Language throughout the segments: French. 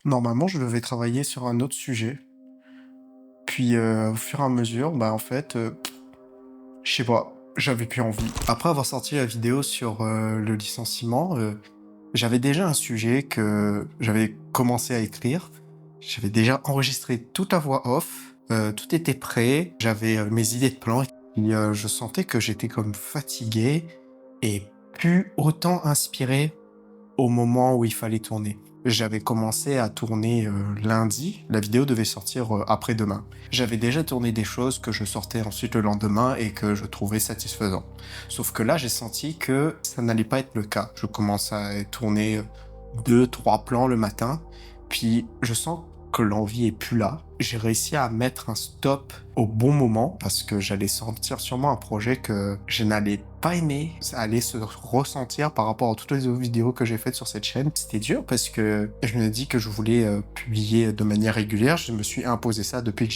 Normalement, je devais travailler sur un autre sujet. Puis, au fur et à mesure, en fait, je sais pas, j'avais plus envie. Après avoir sorti la vidéo sur, le licenciement, j'avais déjà un sujet que j'avais commencé à écrire. J'avais déjà enregistré tout à voix off, tout était prêt, j'avais, mes idées de plans et je sentais que j'étais comme fatigué et plus autant inspiré au moment où il fallait tourner. J'avais commencé à tourner lundi, la vidéo devait sortir après-demain. J'avais déjà tourné des choses que je sortais ensuite le lendemain et que je trouvais satisfaisant. Sauf que là, j'ai senti que ça n'allait pas être le cas. Je commence à tourner deux, trois plans le matin, puis je sens que l'envie est plus là. J'ai réussi à mettre un stop au bon moment parce que j'allais sentir sûrement un projet que je n'allais pas aimer. Ça allait se ressentir par rapport à toutes les autres vidéos que j'ai faites sur cette chaîne. C'était dur parce que je me dis que je voulais publier de manière régulière. Je me suis imposé ça depuis que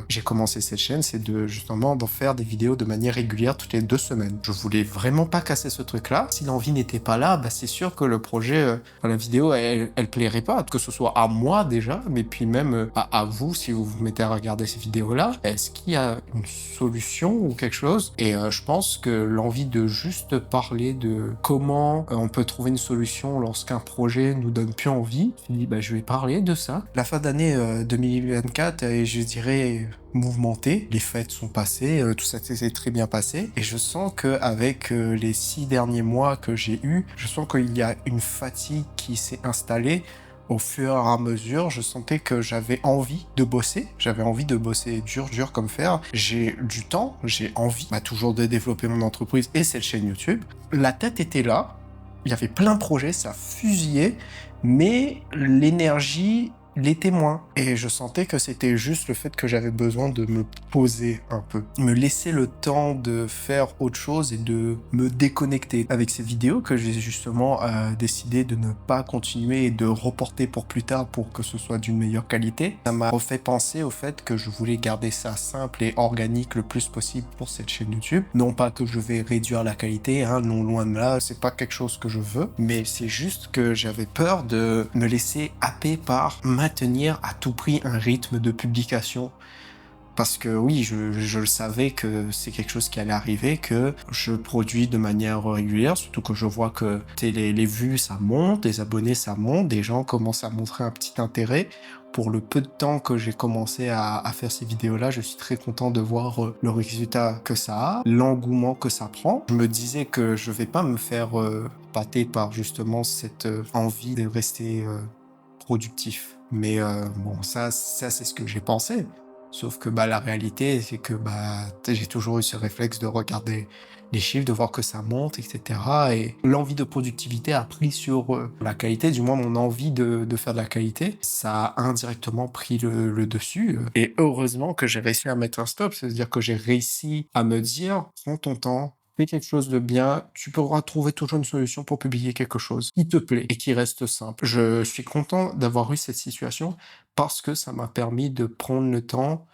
j'ai commencé cette chaîne, c'est de justement d'en faire des vidéos de manière régulière toutes les 2 semaines. Je voulais vraiment pas casser ce truc-là. Si l'envie n'était pas là, c'est sûr que le projet, la vidéo, elle plairait pas, que ce soit à moi déjà, mais puis même à vous si vous vous mettez à regarder ces vidéos-là. Est-ce qu'il y a une solution ou quelque chose? Et je pense que l'envie de juste parler de comment on peut trouver une solution lorsqu'un projet nous donne plus envie, je me dis je vais parler de ça. La fin d'année 2024 est, je dirais, mouvementée. Les fêtes sont passées, tout ça s'est très bien passé. Et je sens qu'avec les 6 derniers mois que j'ai eus, je sens qu'il y a une fatigue qui s'est installée. Au fur et à mesure, je sentais que j'avais envie de bosser. J'avais envie de bosser dur comme fer. J'ai du temps, j'ai envie toujours de développer mon entreprise et cette chaîne YouTube. La tête était là. Il y avait plein de projets, ça fusillait, mais l'énergie l'était moins. Et je sentais que c'était juste le fait que j'avais besoin de me poser un peu, me laisser le temps de faire autre chose et de me déconnecter. Avec ces vidéos que j'ai justement décidé de ne pas continuer et de reporter pour plus tard pour que ce soit d'une meilleure qualité, ça m'a refait penser au fait que je voulais garder ça simple et organique le plus possible pour cette chaîne YouTube. Non pas que je vais réduire la qualité, non, loin de là, c'est pas quelque chose que je veux, mais c'est juste que j'avais peur de me laisser happer par maintenir à tout prix un rythme de publication. Parce que oui, je le savais que c'est quelque chose qui allait arriver, que je produis de manière régulière, surtout que je vois que les vues ça monte, les abonnés ça monte, des gens commencent à montrer un petit intérêt. Pour le peu de temps que j'ai commencé à faire ces vidéos-là, je suis très content de voir le résultat que ça a, l'engouement que ça prend. Je me disais que je vais pas me faire pâter par justement cette envie de rester productif. Mais bon, ça c'est ce que j'ai pensé. Sauf que la réalité, c'est que j'ai toujours eu ce réflexe de regarder les chiffres, de voir que ça monte, etc. Et l'envie de productivité a pris sur la qualité, du moins mon envie de faire de la qualité. Ça a indirectement pris le dessus. Et heureusement que j'ai réussi à mettre un stop, c'est-à-dire que j'ai réussi à me dire, prends ton temps, fais quelque chose de bien, tu pourras trouver toujours une solution pour publier quelque chose qui te plaît et qui reste simple. Je suis content d'avoir eu cette situation parce que ça m'a permis de prendre le temps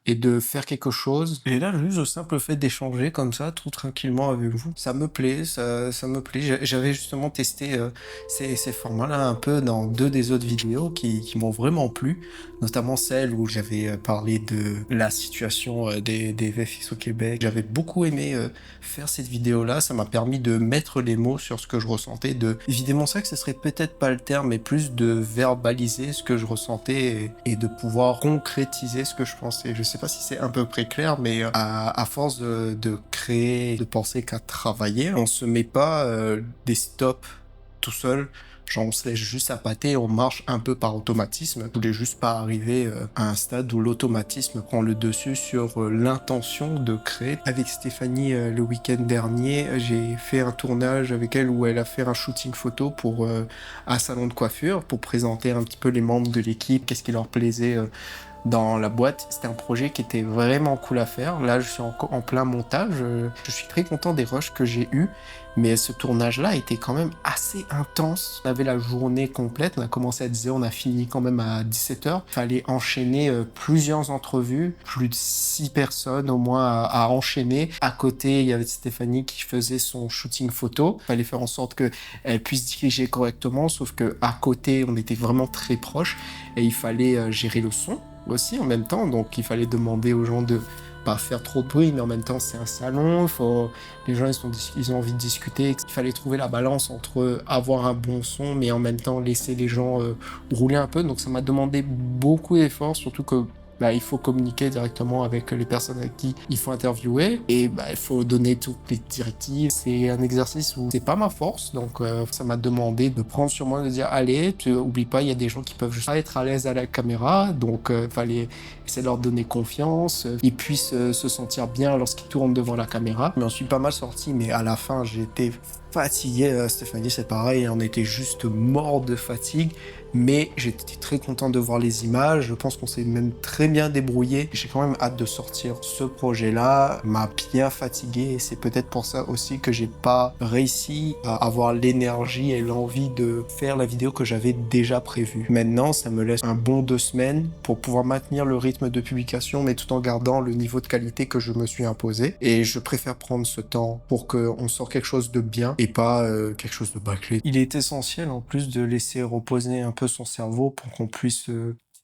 et de faire quelque chose. Et là, juste le simple fait d'échanger comme ça, tout tranquillement avec vous, ça me plaît, ça me plaît. J'avais justement testé ces formats-là un peu dans 2 des autres vidéos qui m'ont vraiment plu, notamment celle où j'avais parlé de la situation des VFX au Québec. J'avais beaucoup aimé faire cette vidéo-là, ça m'a permis de mettre les mots sur ce que je ressentais, de évidemment ça que ce serait peut-être pas le terme, mais plus de verbaliser ce que je ressentais et de pouvoir concrétiser ce que je pensais. Je sais pas si c'est à peu près clair, mais à force de créer, de penser qu'à travailler, on se met pas des stops tout seul. Genre on se laisse juste appâter, on marche un peu par automatisme. Je voulais juste pas arriver à un stade où l'automatisme prend le dessus sur l'intention de créer. Avec Stéphanie, le week-end dernier, j'ai fait un tournage avec elle où elle a fait un shooting photo pour un salon de coiffure pour présenter un petit peu les membres de l'équipe, qu'est-ce qui leur plaisait dans la boîte. C'était un projet qui était vraiment cool à faire. Là, je suis en plein montage. Je suis très content des rushs que j'ai eus. Mais ce tournage-là était quand même assez intense. On avait la journée complète. On a commencé à 10h, on a fini quand même à 17h. Il fallait enchaîner plusieurs entrevues. Plus de 6 personnes au moins à enchaîner. À côté, il y avait Stéphanie qui faisait son shooting photo. Il fallait faire en sorte qu'elle puisse diriger correctement. Sauf que à côté, on était vraiment très proches. Et il fallait gérer le son aussi en même temps. Donc il fallait demander aux gens de pas faire trop de bruit, mais en même temps c'est un salon, les gens ils ont envie de discuter. Il fallait trouver la balance entre avoir un bon son, mais en même temps laisser les gens rouler un peu. Donc ça m'a demandé beaucoup d'efforts, surtout que il faut communiquer directement avec les personnes avec qui il faut interviewer et il faut donner toutes les directives. C'est un exercice où c'est pas ma force, donc ça m'a demandé de prendre sur moi, de dire allez, tu oublies pas, il y a des gens qui peuvent juste pas être à l'aise à la caméra, donc fallait essayer de leur donner confiance, ils puissent se sentir bien lorsqu'ils tournent devant la caméra. Mais on suis pas mal sorti, mais à la fin j'étais fatigué. Stéphanie c'est pareil, on était juste mort de fatigue. Mais j'étais très content de voir les images. Je pense qu'on s'est même très bien débrouillé. J'ai quand même hâte de sortir ce projet-là. M'a bien fatigué et c'est peut-être pour ça aussi que j'ai pas réussi à avoir l'énergie et l'envie de faire la vidéo que j'avais déjà prévue. Maintenant, ça me laisse un bon 2 semaines pour pouvoir maintenir le rythme de publication, mais tout en gardant le niveau de qualité que je me suis imposé. Et je préfère prendre ce temps pour qu'on sorte quelque chose de bien et pas quelque chose de bâclé. Il est essentiel en plus de laisser reposer un peu son cerveau pour qu'on puisse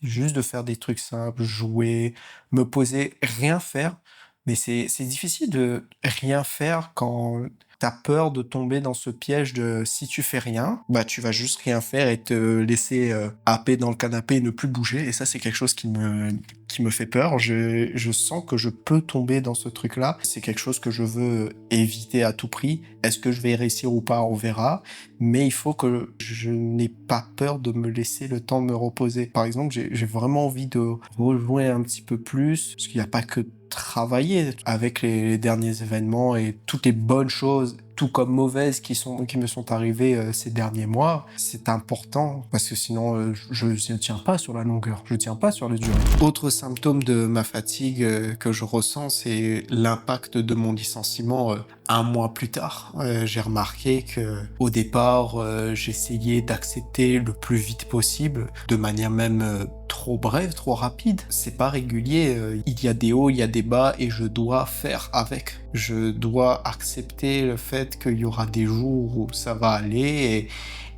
juste de faire des trucs simples, jouer, me poser, rien faire. Mais c'est difficile de rien faire quand t'as peur de tomber dans ce piège de si tu fais rien, tu vas juste rien faire et te laisser happer dans le canapé et ne plus bouger. Et ça, c'est quelque chose qui me fait peur. Je sens que je peux tomber dans ce truc-là. C'est quelque chose que je veux éviter à tout prix. Est-ce que je vais réussir ou pas? On verra. Mais il faut que je n'ai pas peur de me laisser le temps de me reposer. Par exemple, j'ai vraiment envie de rejouer un petit peu plus, parce qu'il n'y a pas que travailler avec les derniers événements et toutes les bonnes choses, tout comme mauvaises qui me sont arrivées ces derniers mois. C'est important parce que sinon je ne tiens pas sur la longueur, je tiens pas sur la durée. Autre symptôme de ma fatigue que je ressens, c'est l'impact de mon licenciement un mois plus tard. J'ai remarqué que au départ j'essayais d'accepter le plus vite possible, de manière même trop brève, trop rapide. C'est pas régulier, il y a des hauts, il y a des bas et je dois faire avec. Je dois accepter le fait qu'il y aura des jours où ça va aller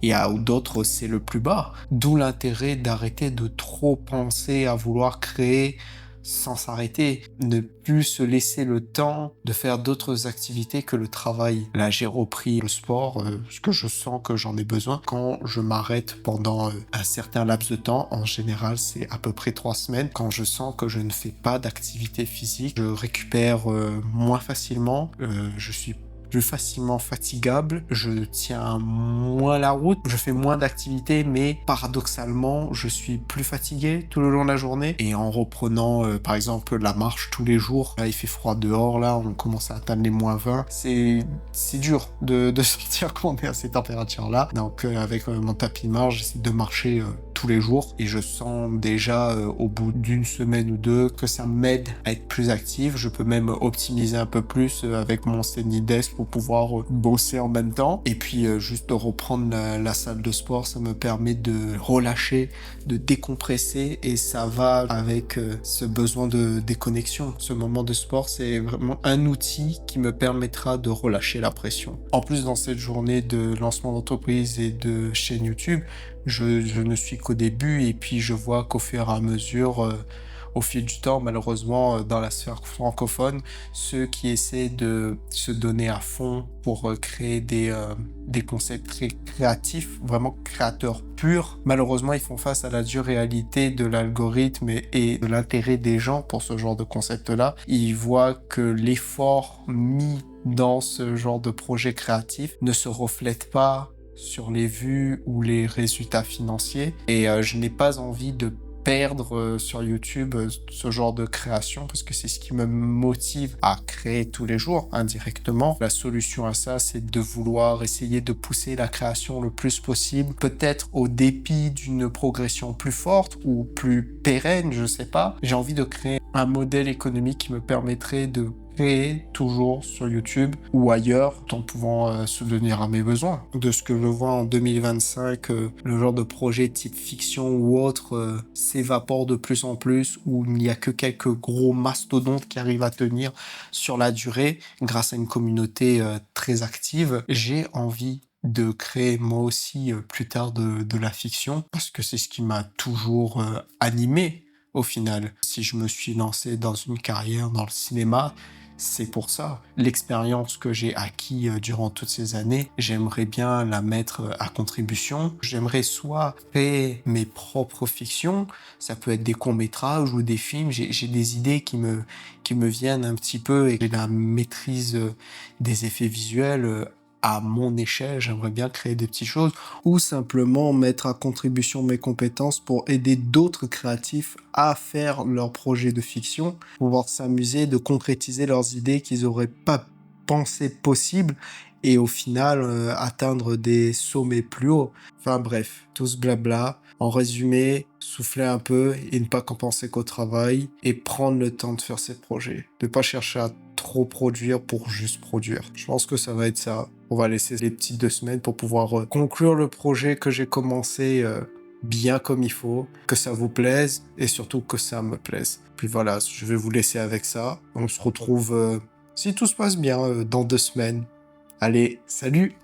et à d'autres c'est le plus bas. D'où l'intérêt d'arrêter de trop penser à vouloir créer sans s'arrêter, ne plus se laisser le temps de faire d'autres activités que le travail. Là, j'ai repris le sport, parce que je sens que j'en ai besoin. Quand je m'arrête pendant un certain laps de temps, en général, c'est à peu près 3 semaines, quand je sens que je ne fais pas d'activité physique, je récupère moins facilement, je suis plus facilement fatigable, je tiens moins la route, je fais moins d'activités, mais paradoxalement, je suis plus fatigué tout le long de la journée. Et en reprenant, par exemple, la marche tous les jours, là, il fait froid dehors, là, on commence à atteindre les -20. C'est dur de sortir quand on est à ces températures-là. Donc, avec mon tapis de marche, j'essaie de marcher tous les jours et je sens déjà au bout d'une semaine ou deux que ça m'aide à être plus actif. Je peux même optimiser un peu plus avec mon standing desk pour pouvoir bosser en même temps. Et puis juste de reprendre la salle de sport, ça me permet de relâcher, de décompresser et ça va avec ce besoin de déconnexion. Ce moment de sport, c'est vraiment un outil qui me permettra de relâcher la pression. En plus, dans cette journée de lancement d'entreprise et de chaîne YouTube, je ne suis qu'au début et puis je vois qu'au fur et à mesure, au fil du temps, malheureusement, dans la sphère francophone, ceux qui essaient de se donner à fond pour créer des concepts très créatifs, vraiment créateurs purs, malheureusement, ils font face à la dure réalité de l'algorithme et de l'intérêt des gens pour ce genre de concept-là. Ils voient que l'effort mis dans ce genre de projet créatif ne se reflète pas sur les vues ou les résultats financiers et je n'ai pas envie de perdre sur YouTube ce genre de création parce que c'est ce qui me motive à créer tous les jours indirectement. La solution à ça, c'est de vouloir essayer de pousser la création le plus possible, peut-être au dépit d'une progression plus forte ou plus pérenne, je sais pas. J'ai envie de créer un modèle économique qui me permettrait de créer toujours sur YouTube ou ailleurs, tout en pouvant subvenir à mes besoins. De ce que je vois en 2025, le genre de projet type fiction ou autre s'évapore de plus en plus, où il n'y a que quelques gros mastodontes qui arrivent à tenir sur la durée grâce à une communauté très active. J'ai envie de créer moi aussi plus tard de la fiction, parce que c'est ce qui m'a toujours animé au final. Si je me suis lancé dans une carrière dans le cinéma, c'est pour ça. L'expérience que j'ai acquis durant toutes ces années, j'aimerais bien la mettre à contribution. J'aimerais soit créer mes propres fictions, ça peut être des courts-métrages ou des films. J'ai des idées qui me viennent un petit peu et j'ai la maîtrise des effets visuels à mon échelle. J'aimerais bien créer des petites choses ou simplement mettre à contribution mes compétences pour aider d'autres créatifs à faire leurs projets de fiction, pouvoir s'amuser, de concrétiser leurs idées qu'ils n'auraient pas pensé possible et au final atteindre des sommets plus hauts. Enfin bref, tout ce blabla. En résumé, souffler un peu et ne pas penser qu'au travail et prendre le temps de faire ses projets. Ne pas chercher à trop produire pour juste produire. Je pense que ça va être ça. On va laisser les petites 2 semaines pour pouvoir conclure le projet que j'ai commencé bien comme il faut, que ça vous plaise et surtout que ça me plaise. Puis voilà, je vais vous laisser avec ça. On se retrouve, si tout se passe bien, dans 2 semaines. Allez, salut!